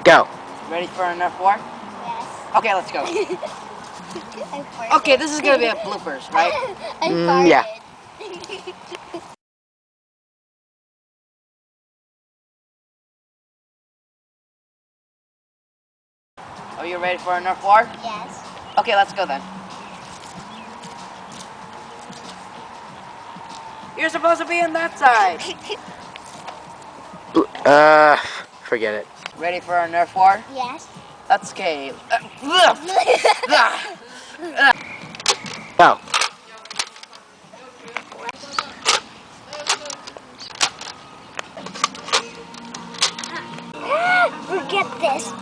Go. Ready for a Nerf war? Yes. Okay, let's go. Okay, this is gonna be a bloopers, right? Yeah. Are you ready for a Nerf war? Yes. Okay, let's go then. You're supposed to be on that side. Forget it. Ready for a Nerf war? Yes. That's okay. Go. Forget this.